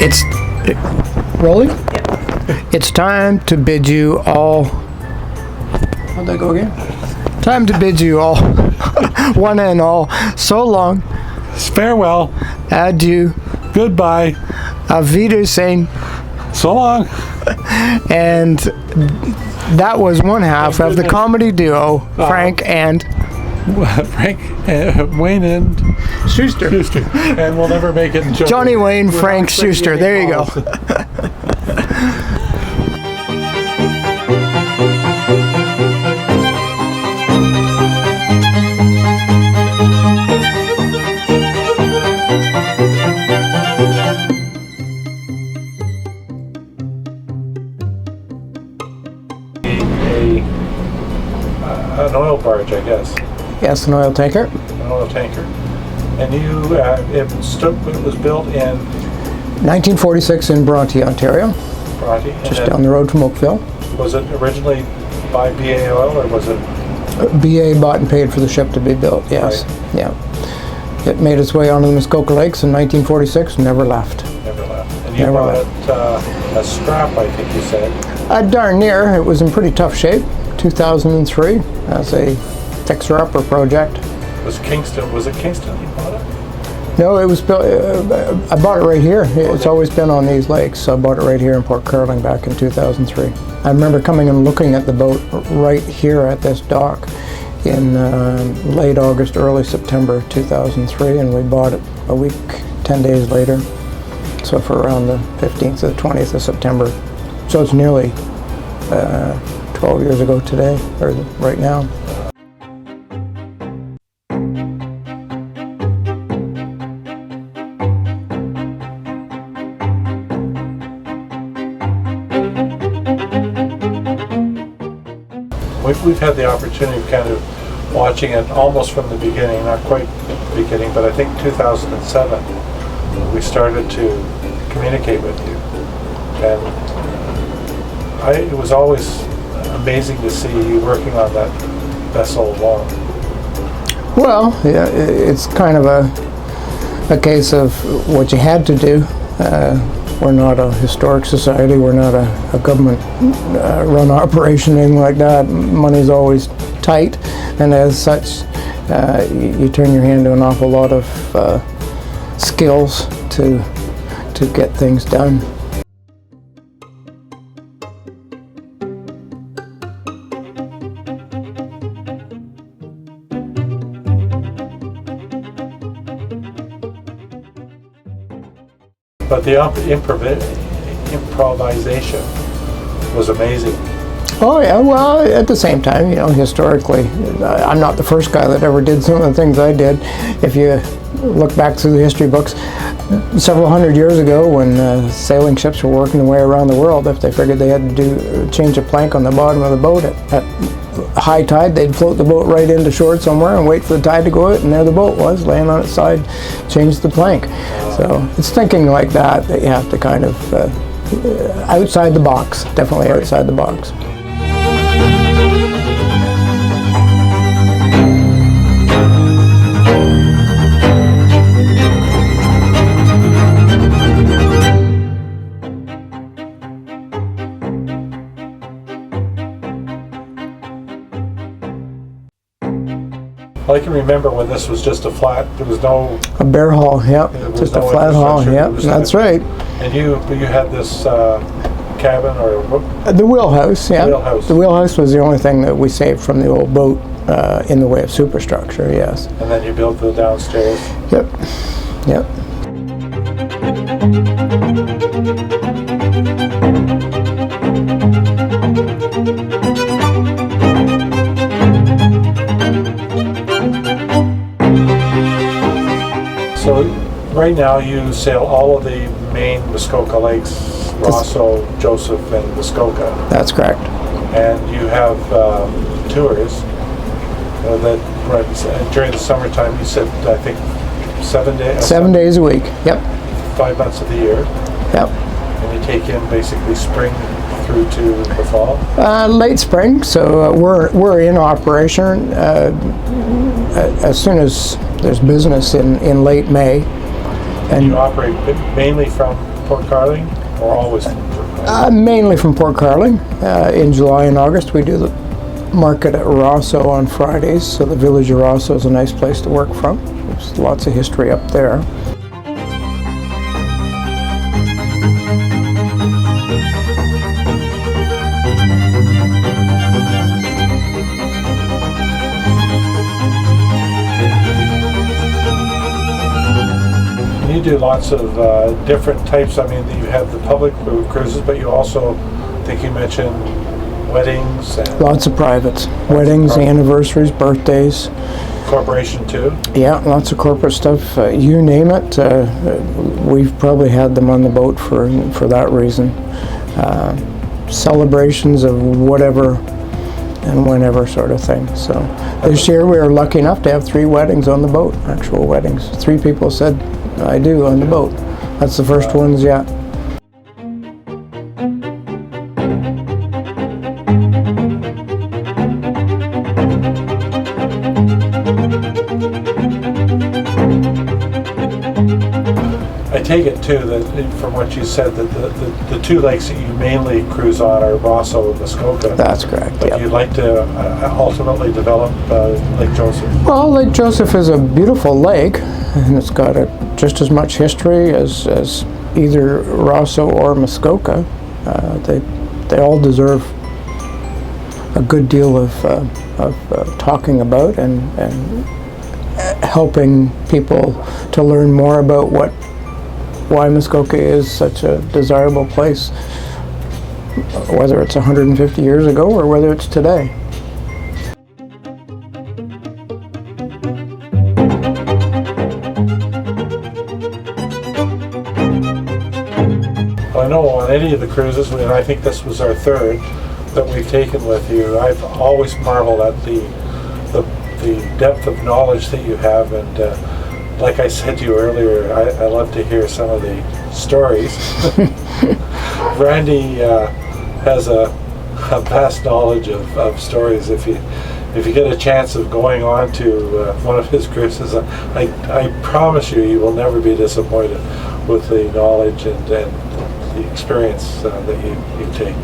It's rolling? Yeah. It's time to bid you all. How'd that go again? Time to bid you all, one and all, so long. Farewell. Adieu. Goodbye. Auf Wiedersehen. So long. And that was one half of the comedy duo, Frank and Wayne and Schuster. And we'll never make it in Johnny Wayne, Frank Schuster. There you go. An oil barge, I guess. Yes, an oil tanker. An oil tanker. And you, it was built in 1946 in Bronte, Ontario. Bronte. Just down the road from Oakville. Was it originally by BA Oil, or was it? BA bought and paid for the ship to be built, yes. Right. Yeah. It made its way onto the Muskoka Lakes in 1946 and never left. Never left. And you bought it a scrap, I think you said. Darn near. It was in pretty tough shape. 2003 as a fixer-upper project. Was it Kingston you bought it? No, it was built. I bought it right here. It's always been on these lakes, so I bought it right here in Port Curling back in 2003. I remember coming and looking at the boat right here at this dock in late August, early September 2003, and we bought it a week, 10 days later. So for around the 15th to the 20th of September. So it's nearly 12 years ago today, or right now. We've had the opportunity of kind of watching it almost from the beginning, not quite the beginning, but I think 2007 we started to communicate with you. And it was always amazing to see you working on that vessel along. Well, yeah, it's kind of a case of what you had to do. We're not a historic society. We're not a government-run operation, anything like that. Money's always tight, and as such, you turn your hand to an awful lot of skills to get things done. But the improvisation was amazing. Oh yeah, well, at the same time, you know, historically, I'm not the first guy that ever did some of the things I did. If you look back through the history books, several hundred years ago when sailing ships were working their way around the world, if they figured they had to change a plank on the bottom of the boat at high tide, they'd float the boat right into shore somewhere and wait for the tide to go out, and there the boat was, laying on its side, change the plank. So it's thinking like that you have to kind of, outside the box, definitely outside the box. I can remember when this was just a flat, there was no... A bare hull, yep. Just a flat hull, yep, that's right. And you had this cabin or... The wheelhouse, yeah. Wheelhouse. The wheelhouse was the only thing that we saved from the old boat in the way of superstructure, yes. And then you built the downstairs? Yep, yep. So right now you sail all of the main Muskoka lakes, Rosso, Joseph, and Muskoka. That's correct. And you have tours that run during the summertime. You said, I think, 7 days? 7 days a week, yep. 5 months of the year. Yep. And you take in basically spring through to the fall? Late spring, so we're in operation as soon as there's business in late May. And you operate mainly from Port Carling, or always from Port Carling? Mainly from Port Carling. In July and August, we do the market at Rosso on Fridays, so the village of Rosso is a nice place to work from. There's lots of history up there. You do lots of different types. I mean, you have the public cruises, but you also, I think you mentioned weddings and Lots of privates. Weddings, anniversaries, birthdays. corporation too. Yeah, lots of corporate stuff. You name it. We've probably had them on the boat for that reason. Celebrations of whatever and whenever sort of thing. So this year we were lucky enough to have 3 weddings on the boat, actual weddings. 3 people said, I do, on the boat. That's the first ones yet. I take it too that from what you said that the 2 lakes that you mainly cruise on are Rosso and Muskoka. That's correct, But yep. you'd like to ultimately develop Lake Joseph. Well, Lake Joseph is a beautiful lake, and it's got just as much history as either Rosso or Muskoka. They all deserve a good deal of talking about and helping people to learn more about why Muskoka is such a desirable place, whether it's 150 years ago or whether it's today. I know on any of the cruises, and I think this was our 3rd that we've taken with you, I've always marveled at the depth of knowledge that you have, and like I said to you earlier, I love to hear some of the stories. Randy has a vast knowledge of stories. If you get a chance of going on to one of his cruises, I promise you will never be disappointed with the knowledge and the experience that you take.